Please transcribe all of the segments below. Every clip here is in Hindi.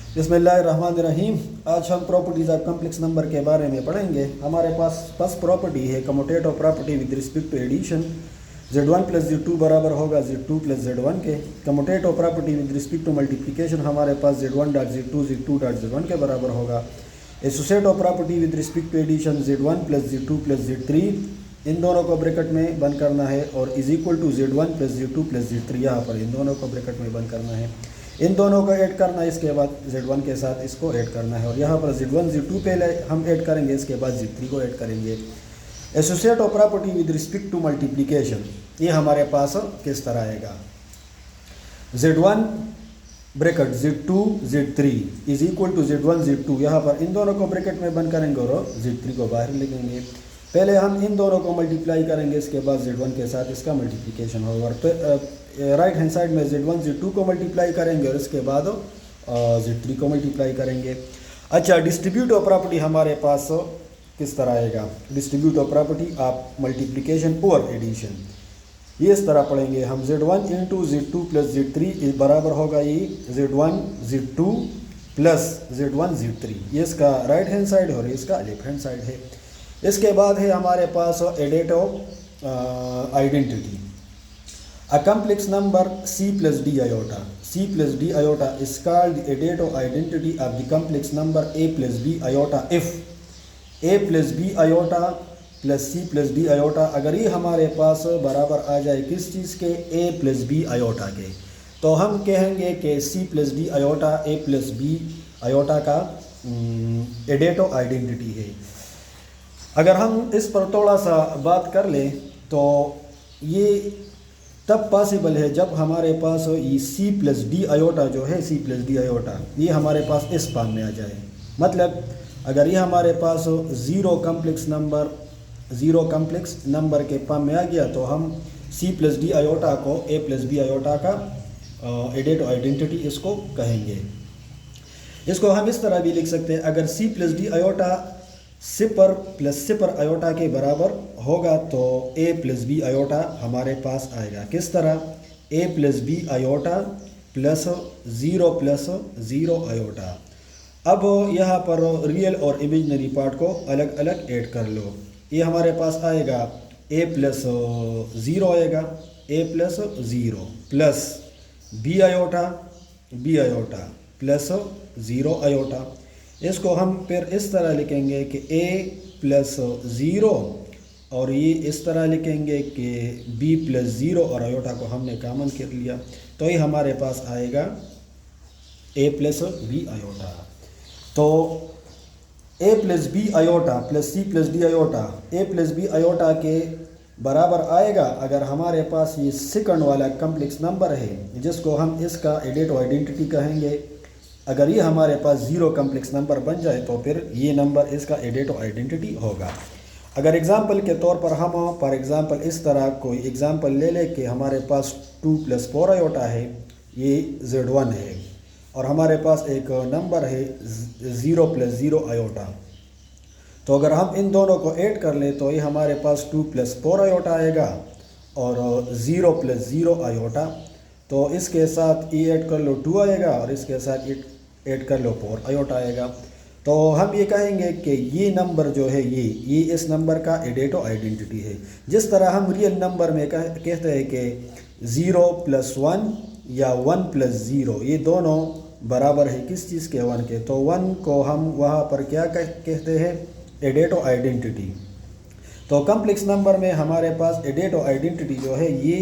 बिस्मिल्लाहिर्रहमानिर्रहीम। आज हम प्रॉपर्टीज़ ऑफ कम्प्लेक्स नंबर के बारे में पढ़ेंगे। हमारे पास फर्स्ट प्रॉपर्टी है commutative property with respect to addition. Z1 plus Z2 बराबर होगा Z2 प्लस Z1 के। Commutative property with respect to multiplication हमारे पास Z1 dot Z2 Z2 dot Z1 के बराबर होगा। Associative property with respect to addition Z1 plus Z2 plus Z3, इन दोनों को ब्रैकेट में बंद करना है और is equal to Z1 plus Z2 plus Z3, यहाँ पर इन दोनों को ब्रैकेट में बंद करना है। इन दोनों को ऐड करना है, इसके बाद Z1 के साथ इसको ऐड करना है और यहाँ पर Z1 Z2 पहले हम ऐड करेंगे, इसके बाद Z3 को ऐड करेंगे। Associative property with respect to multiplication ये हमारे पास किस तरह आएगा। Z1 bracket Z2 Z3 is equal to Z1 Z2, यहाँ पर इन दोनों को ब्रैकेट में बंद करेंगे और Z3 को बाहर लिखेंगे। पहले हम इन दोनों को मल्टीप्लाई करेंगे, इसके बाद Z1 के साथ इसका मल्टीप्लिकेशन होगा और राइट हैंड साइड में Z1 Z2 को मल्टीप्लाई करेंगे और इसके बाद Z3 को मल्टीप्लाई करेंगे। अच्छा, डिस्ट्रीब्यूटिव प्रॉपर्टी हमारे पास किस तरह आएगा। डिस्ट्रीब्यूटिव प्रॉपर्टी ऑफ मल्टीप्लिकेशन और एडिशन ये इस तरह पढ़ेंगे हम। Z1 into Z2 plus Z3 बराबर होगा ये Z1 Z2 plus Z1 Z3, ये इसका राइट हैंड साइड है और इसका लेफ्ट हैंड साइड है। इसके बाद है हमारे पास additive identity. A complex number C plus D iota. C plus D iota is called the additive identity of the complex number A plus B iota if A plus B iota plus C plus D iota अगर ये हमारे पास बराबर आ जाए किस चीज़ के, A plus B iota के, तो हम कहेंगे कि C plus D iota A plus B iota का एडिटिव आइडेंटिटी है। अगर हम इस पर थोड़ा सा बात कर लें तो ये तब पॉसिबल है जब हमारे पास ये C प्लस डी आयोटा जो है, C प्लस डी आयोटा ये हमारे पास इस फॉर्म में आ जाए। मतलब अगर ये हमारे पास ज़ीरो कम्प्लेक्स नंबर के फॉर्म में आ गया तो हम C प्लस डी आयोटा को A प्लस बी आयोटा का एडिटिव आइडेंटिटी इसको कहेंगे। इसको हम इस तरह भी लिख सकते हैं, अगर C plus D iota sipper plus sipper iota के बराबर होगा तो A प्लस बी आयोटा हमारे पास आएगा। किस तरह, A plus B iota plus zero iota. अब यहाँ पर रियल और इमेजिनरी पार्ट को अलग अलग ऐड कर लो। ये हमारे पास आएगा A प्लस ज़ीरो आएगा, A plus zero plus B iota plus zero iota. इसको हम फिर इस तरह लिखेंगे कि A प्लस ज़ीरो और ये इस तरह लिखेंगे कि B प्लस ज़ीरो और आयोटा को हमने कॉमन कर लिया तो ये हमारे पास आएगा A प्लस बी आयोटा। तो A plus B iota plus C plus D iota A plus B iota के बराबर आएगा अगर हमारे पास ये सेकंड वाला कम्प्लेक्स नंबर है जिसको हम इसका एडिटिव आइडेंटिटी कहेंगे। अगर ये हमारे पास ज़ीरो कम्प्लेक्स नंबर बन जाए तो फिर ये नंबर इसका एडिटिव आइडेंटिटी होगा। अगर एग्जांपल के तौर पर हम फॉर एग्जांपल इस तरह कोई एग्जांपल ले लें कि हमारे पास 2 प्लस 4 आयोटा है, ये Z1 है और हमारे पास एक नंबर है 0 प्लस ज़ीरो आयोटा, तो अगर हम इन दोनों को ऐड कर लें तो ये हमारे पास 2 प्लस 4 आयोटा आएगा और 0 प्लस ज़ीरो आयोटा। तो इसके साथ ये ऐड कर लो 2 आएगा और इसके साथ ऐड कर लो 4 आयोटा आएगा। तो हम ये कहेंगे कि ये नंबर जो है ये इस नंबर का एडिटिव आइडेंटिटी है। जिस तरह हम रियल नंबर में कहते हैं कि 0 प्लस 1 या 1 प्लस ज़ीरो ये दोनों बराबर है किस चीज़ के, 1 के, तो 1 को हम वहाँ पर क्या कहते हैं, एडिटिव आइडेंटिटी। तो कम्प्लेक्स नंबर में हमारे पास एडिटिव आइडेंटिटी जो है ये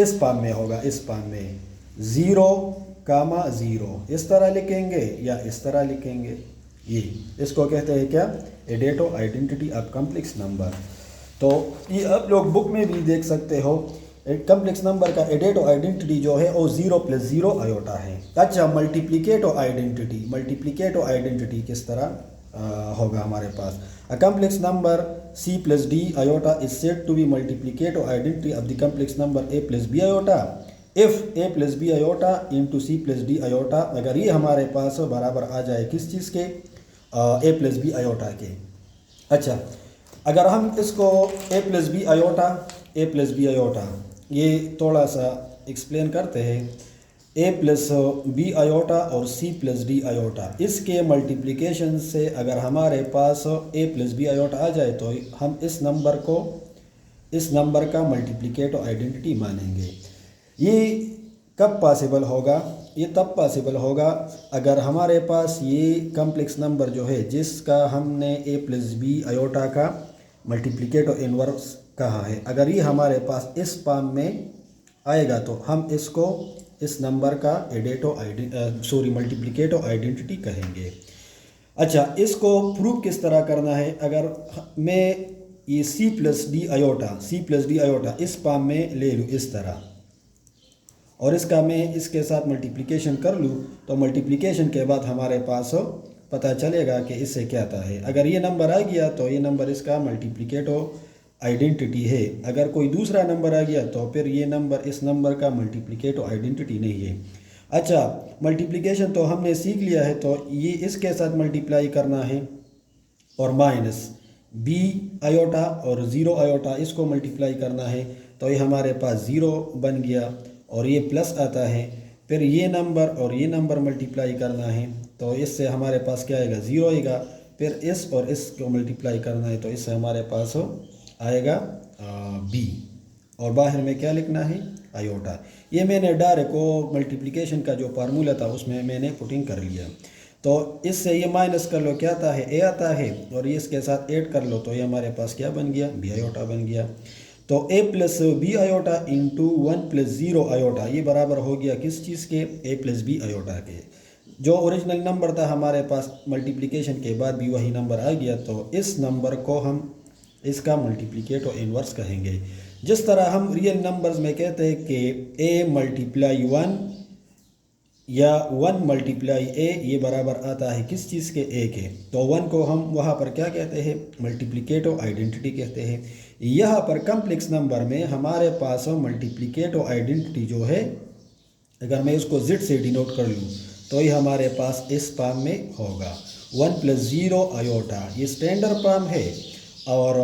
इस फॉर्म में होगा, इस फॉर्म में 0,0 इस तरह लिखेंगे या इस तरह लिखेंगे। ये इसको कहते हैं क्या, additive identity of complex number. तो ये आप लोग बुक में भी देख सकते हो, कम्प्लेक्स नंबर का एडिटिव आइडेंटिटी जो है वो 0 प्लस ज़ीरो आयोटा है। अच्छा, मल्टीप्लिकेटिव आइडेंटिटी किस तरह होगा हमारे पास। A complex number C plus D iota is said to be multiplicative identity of the complex number A plus B iota if A plus B iota into C plus D iota अगर ये हमारे पास बराबर आ जाए किस चीज़ के, A plus B iota के। अच्छा, अगर हम इसको A plus B iota ये थोड़ा सा एक्सप्लेन करते हैं। ए प्लस बी आयोटा और सी प्लस डी आयोटा, इसके मल्टीप्लिकेशन से अगर हमारे पास ए प्लस बी आयोटा आ जाए तो हम इस नंबर का मल्टीप्लिकेटिव आइडेंटिटी मानेंगे। ये कब पॉसिबल होगा? ये तब पॉसिबल होगा अगर हमारे पास ये कॉम्प्लेक्स नंबर जो है जिसका हमने ए प्लस बी आयोटा का मल्टीप्लिकेटिव इनवर्स कहा है, अगर ये हमारे पास इस फॉर्म में आएगा तो हम इसको इस नंबर का मल्टीप्लिकेटिव आइडेंटिटी कहेंगे। अच्छा, इसको प्रूव किस तरह करना है? अगर मैं ये सी प्लस डी आयोटा इस फॉर्म में ले लूँ इस तरह, और इसका मैं इसके साथ मल्टीप्लिकेशन कर लूँ, तो मल्टीप्लिकेशन के बाद हमारे पास पता चलेगा कि इससे क्या आता है। अगर ये नंबर आ गया तो ये नंबर इसका मल्टीप्लिकेटिव आइडेंटिटी है। अगर कोई दूसरा नंबर आ गया तो फिर ये नंबर इस नंबर का मल्टीप्लिकेटिव आइडेंटिटी नहीं है। अच्छा, मल्टीप्लिकेशन तो हमने सीख लिया है, तो ये इसके साथ मल्टीप्लाई करना है और माइनस बी आयोटा और ज़ीरो आयोटा इसको मल्टीप्लाई करना है, तो ये हमारे पास ज़ीरो बन गया और ये प्लस आता है। फिर ये नंबर और ये नंबर मल्टीप्लाई करना है, तो इससे हमारे पास क्या आएगा? ज़ीरो आएगा। फिर इस और इसको मल्टीप्लाई करना है, तो इससे हमारे पास आएगा बी, और बाहर में क्या लिखना है? आयोटा। ये मैंने डायरेक्ट को मल्टीप्लिकेशन का जो फार्मूला था उसमें मैंने पुटिंग कर लिया। तो इससे ये माइनस कर लो, क्या आता है? ए आता है, और ये इसके साथ ऐड कर लो तो ये हमारे पास क्या बन गया? बी आयोटा बन गया। तो a plus B iota into 1 plus zero iota, ये बराबर हो गया किस चीज़ के? ए प्लस बी आयोटा के। जो ओरिजिनल नंबर था हमारे पास मल्टीप्लिकेशन के बाद भी वही नंबर आ गया, तो इस नंबर को हम इसका मल्टीप्लिकेटिव इनवर्स कहेंगे। जिस तरह हम रियल नंबर्स में कहते हैं कि ए मल्टीप्लाई 1 या 1 मल्टीप्लाई ए, ये बराबर आता है किस चीज़ के? ए के। तो 1 को हम वहाँ पर क्या कहते हैं? मल्टीप्लिकेटिव आइडेंटिटी कहते हैं। यहाँ पर कॉम्प्लेक्स नंबर में हमारे पास मल्टीप्लिकेटिव आइडेंटिटी जो है, अगर मैं इसको z से डिनोट कर लूँ तो ये हमारे पास इस फॉर्म में होगा 1 प्लस ज़ीरो आयोटा। ये स्टैंडर्ड फॉर्म है और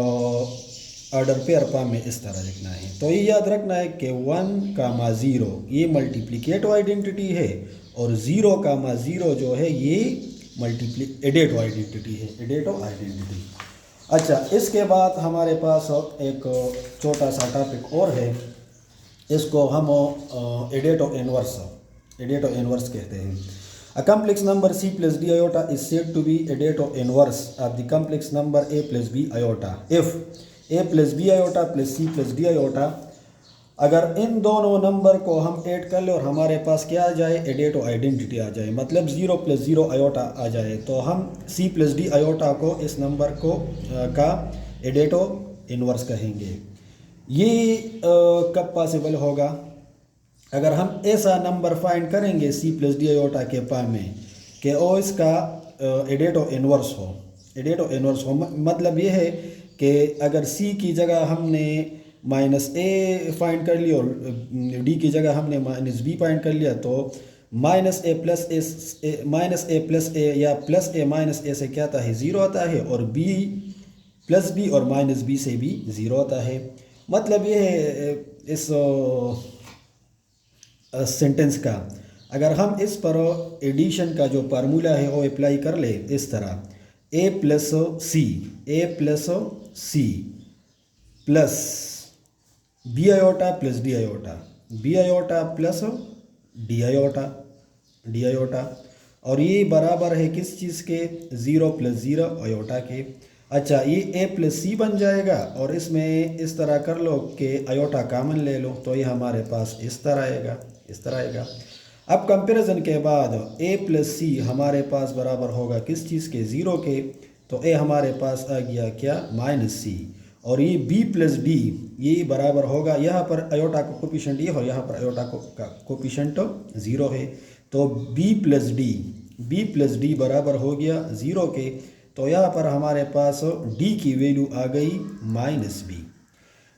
ऑर्डर पेयर फॉर्म में इस तरह लिखना है। तो ये याद रखना है कि 1,0 ये मल्टीप्लिकेटिव आइडेंटिटी है और 0,0 जो है ये एडेटिव आइडेंटिटी है, एडेटिव आइडेंटिटी। अच्छा, इसके बाद हमारे पास एक छोटा सा टॉपिक और है, इसको हम एडेटिव इनवर्स कहते हैं। A complex number c plus d iota is said to be additive inverse of the complex number a plus b iota if a plus b iota plus c plus d iota, अगर इन दोनों नंबर को हम ऐड कर ले और हमारे पास क्या आ जाए? एडेटिव आइडेंटिटी आ जाए, मतलब 0 प्लस 0 आयोटा आ जाए, तो हम c प्लस d आयोटा को इस नंबर को का एडेटिव इनवर्स कहेंगे। ये कब पॉसिबल होगा? अगर हम ऐसा नंबर फाइंड करेंगे सी प्लस डी आयोटा के फॉर्म में कि ओ इसका एडेटिव इनवर्स हो, मतलब ये है कि अगर सी की जगह हमने माइनस ए फाइंड कर लिया और डी की जगह हमने माइनस बी फाइंड कर लिया, तो माइनस ए प्लस ए या प्लस ए माइनस ए से क्या आता है? ज़ीरो आता है, और बी प्लस बी और माइनस बी से भी ज़ीरो आता है। मतलब ये है इस सेंटेंस का। अगर हम इस पर एडिशन का जो फार्मूला है वो अप्लाई कर ले इस तरह, a plus c plus B iota plus D iota plus D iota, और ये बराबर है किस चीज़ के? 0 प्लस 0 आयोटा के। अच्छा, ये ए प्लस सी बन जाएगा, और इसमें इस तरह कर लो कि आयोटा कामन ले लो, तो ये हमारे पास इस तरह आएगा। अब कंपैरिजन के बाद a प्लस सी हमारे पास बराबर होगा किस चीज़ के? 0 के। तो a हमारे पास आ गया क्या? माइनस सी, और ये b प्लस डी ये बराबर होगा, यहाँ पर आयोटा का कोफिशिएंट ये हो, यहाँ पर आयोटा का कोफिशिएंट 0 है, तो b प्लस डी बराबर हो गया 0 के। तो यहाँ पर हमारे पास d की वैल्यू आ गई माइनस बी,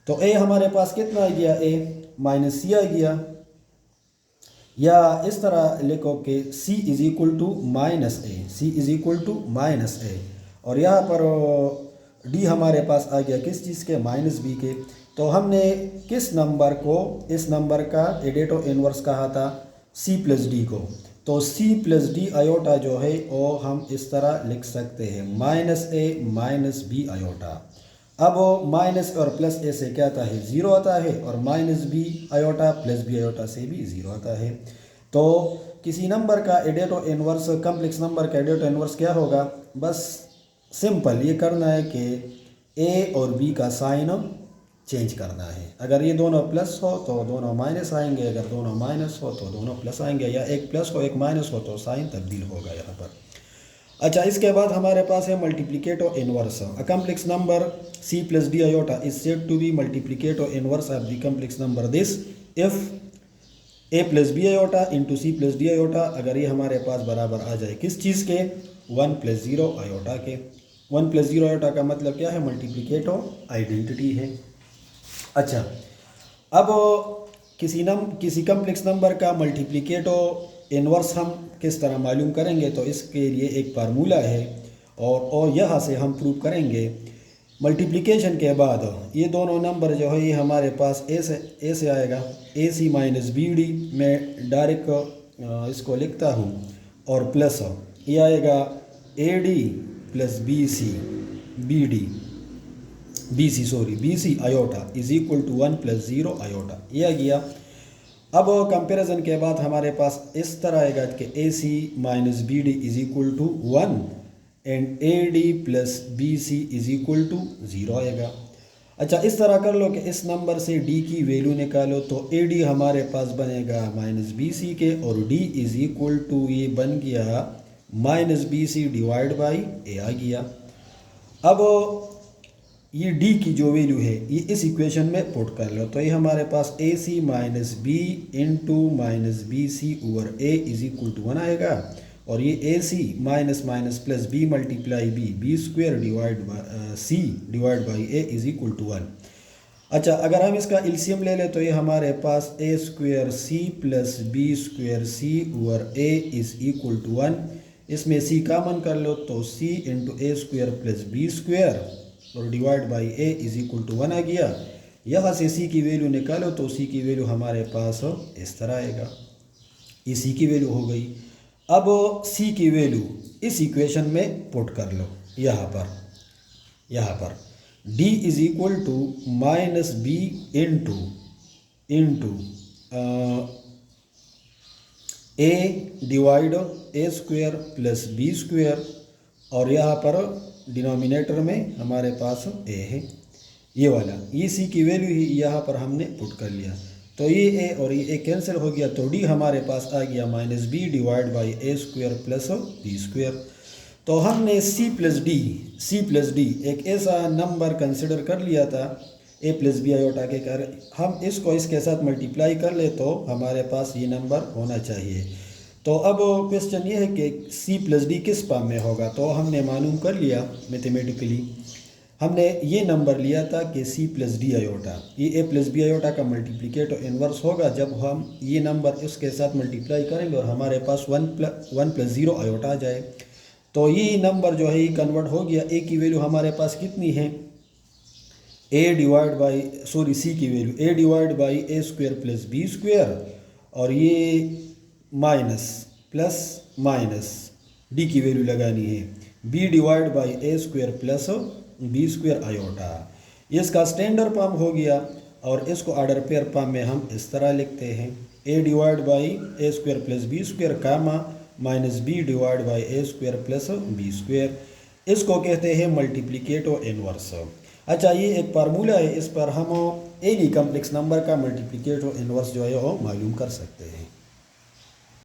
तो a हमारे पास कितना आ गया? a माइनस सी आ गया, या इस तरह लिखो कि c is equal to minus a, और यहाँ पर d हमारे पास आ गया किस चीज़ के? माइनस बी के। तो हमने किस नंबर को इस नंबर का एडेटिव इनवर्स कहा था? सी प्लस डी को, तो सी प्लस डी आयोटा जो है वो हम इस तरह लिख सकते हैं माइनस ए माइनस बी आयोटा। अब वो माइनस और प्लस ए से क्या आता है, ज़ीरो आता है, और minus B iota plus B iota से भी ज़ीरो आता है। तो किसी नंबर का एडेटो इनवर्स, कम्प्लेक्स नंबर का एडेटो इनवर्स क्या होगा, बस सिंपल ये करना है कि ए और बी का साइन चेंज करना है। अगर ये दोनों प्लस हो तो दोनों माइनस आएंगे, अगर दोनों माइनस हो तो दोनों प्लस आएंगे, या एक प्लस हो एक माइनस हो तो साइन तब्दील होगा यहाँ पर। अच्छा, इसके बाद हमारे पास है multiplicative inverse. A complex number c plus D iota is said to be multiplicative inverse of the complex number this if a plus B iota into c plus D iota, अगर ये हमारे पास बराबर आ जाए किस चीज़ के, 1 प्लस 0 आयोटा के। 1 प्लस 0 आयोटा का मतलब क्या है, मल्टीप्लिकेटो आइडेंटिटी है। अच्छा, अब किसी कम्प्लेक्स नंबर का मल्टीप्लिकेटो इनवर्स हम किस तरह मालूम करेंगे, तो इसके लिए एक फार्मूला है और यहाँ से हम प्रूव करेंगे। मल्टीप्लिकेशन के बाद ये दोनों नंबर जो है ये हमारे पास ए से आएगा, A C minus B D, मैं डायरेक्ट इसको लिखता हूँ, और प्लस ये आएगा A D plus B C iota is equal to 1 plus 0 iota, ये आ गया। अब कंपैरिजन के बाद हमारे पास इस तरह आएगा कि a C minus B d is equal to 1 and a D plus B c is equal to 0 आएगा। अच्छा, इस तरह कर लो कि इस नंबर से डी की वैल्यू निकालो, तो ए डी हमारे पास बनेगा माइनस बी सी के, और डी इज इक्वल टू ये बन गया minus b c divide by a आ गया। अब ये डी की जो वैल्यू है ये इस इक्वेशन में पुट कर लो, तो ये हमारे पास a C minus B into minus b c over a is equal to 1 आएगा, और ये a C minus minus plus b multiply b square divide by c divide by a is equal to 1। अच्छा, अगर हम इसका एलसीएम ले लें तो ये हमारे पास a square c plus B square c over a is equal to 1। इसमें सी कॉमन कर लो तो c into a square plus B square और divide by a is equal to 1 आ गया। यहाँ से सी की वैल्यू निकालो तो सी की वैल्यू हमारे पास इस तरह आएगा, ये सी की वैल्यू हो गई। अब सी की वैल्यू इस इक्वेशन में पुट कर लो, यहाँ पर d is equal to minus B into A divide A square plus B square, और यहाँ पर डिनोमिनेटर में हमारे पास ए है, ये वाला, ये सी की वैल्यू ही यहाँ पर हमने पुट कर लिया, तो ये ए और ये ए कैंसिल हो गया, तो डी हमारे पास आ गया minus B divide by A square plus B square. तो हमने सी प्लस डी एक ऐसा नंबर कंसिडर कर लिया था ए प्लस बी आयोटा के कर, हम इसको इसके साथ मल्टीप्लाई कर ले तो हमारे पास ये नंबर होना चाहिए। तो अब क्वेश्चन ये है कि सी प्लस डी किस फॉर्म में होगा, तो हमने मालूम कर लिया मैथमेटिकली, हमने ये नंबर लिया था कि सी प्लस डी आयोटा ये ए प्लस बी आयोटा का मल्टीप्लिकेट इन्वर्स होगा जब हम ये नंबर इसके साथ मल्टीप्लाई करेंगे और हमारे पास 1 प्लस 0 आयोटा आ जाए, तो ये नंबर जो है ये कन्वर्ट हो गया। ए की वैल्यू हमारे पास कितनी है, सी की value A divide by A square plus B square, और ये माइनस प्लस माइनस डी की वैल्यू लगानी है B divide by A square plus B square iota, ये इसका स्टैंडर्ड फॉर्म हो गया। और इसको ऑर्डर पेयर फॉर्म में हम इस तरह लिखते हैं a divide by A square plus B square comma minus B divide by A square plus B square, इसको कहते हैं मल्टीप्लिकेटो इनवर्स। अच्छा, ये एक फार्मूला है, इस पर हम एनी कम्प्लेक्स नंबर का मल्टीप्लिकेटो इनवर्स जो है वो मालूम कर सकते हैं।